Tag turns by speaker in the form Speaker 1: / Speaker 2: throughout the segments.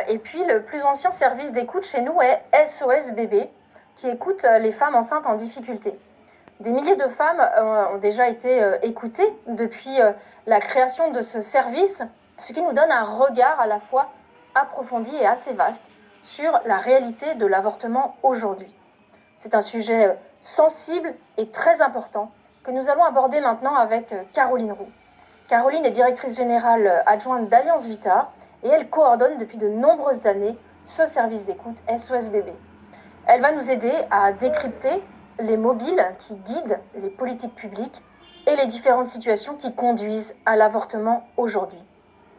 Speaker 1: Et puis le plus ancien service d'écoute chez nous est SOS Bébé, qui écoute les femmes enceintes en difficulté. Des milliers de femmes ont déjà été écoutées depuis la création de ce service, ce qui nous donne un regard à la fois approfondi et assez vaste sur la réalité de l'avortement aujourd'hui. C'est un sujet sensible et très important que nous allons aborder maintenant avec Caroline Roux. Caroline est directrice générale adjointe d'Alliance Vita et elle coordonne depuis de nombreuses années ce service d'écoute SOS Bébé. Elle va nous aider à décrypter les mobiles qui guident les politiques publiques et les différentes situations qui conduisent à l'avortement aujourd'hui.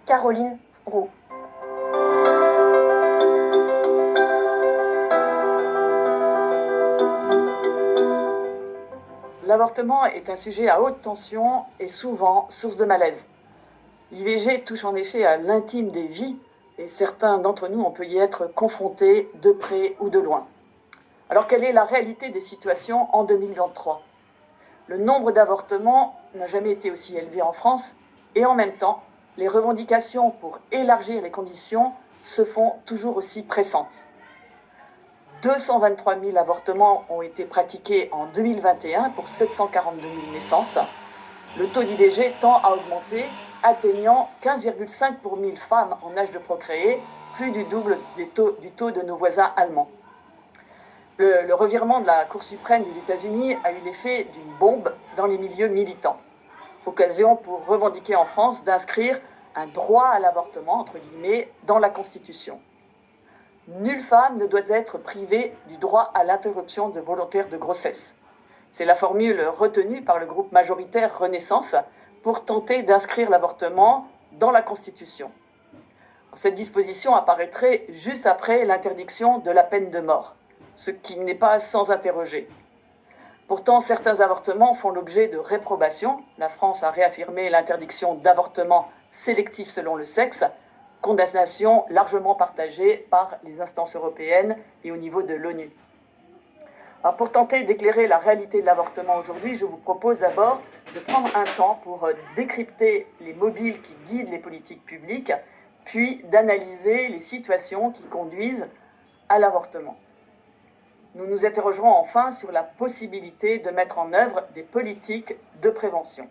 Speaker 1: Caroline Roux.
Speaker 2: L'avortement est un sujet à haute tension et souvent source de malaise. L'IVG touche en effet à l'intime des vies et certains d'entre nous, on peut y être confrontés de près ou de loin. Alors quelle est la réalité des situations en 2023 ? Le nombre d'avortements n'a jamais été aussi élevé en France et en même temps, les revendications pour élargir les conditions se font toujours aussi pressantes. 223 000 avortements ont été pratiqués en 2021 pour 742 000 naissances. Le taux d'IVG tend à augmenter, atteignant 15,5 pour 1000 femmes en âge de procréer, plus du double du taux de nos voisins allemands. Le revirement de la Cour suprême des États-Unis a eu l'effet d'une bombe dans les milieux militants. Occasion pour revendiquer en France d'inscrire un droit à l'avortement, entre guillemets, dans la Constitution. Nulle femme ne doit être privée du droit à l'interruption volontaire de grossesse. C'est la formule retenue par le groupe majoritaire Renaissance pour tenter d'inscrire l'avortement dans la Constitution. Cette disposition apparaîtrait juste après l'interdiction de la peine de mort, ce qui n'est pas sans interroger. Pourtant, certains avortements font l'objet de réprobation. La France a réaffirmé l'interdiction d'avortement sélectif selon le sexe, condamnation largement partagée par les instances européennes et au niveau de l'ONU. Alors, pour tenter d'éclairer la réalité de l'avortement aujourd'hui, je vous propose d'abord de prendre un temps pour décrypter les mobiles qui guident les politiques publiques, puis d'analyser les situations qui conduisent à l'avortement. Nous nous interrogerons enfin sur la possibilité de mettre en œuvre des politiques de prévention.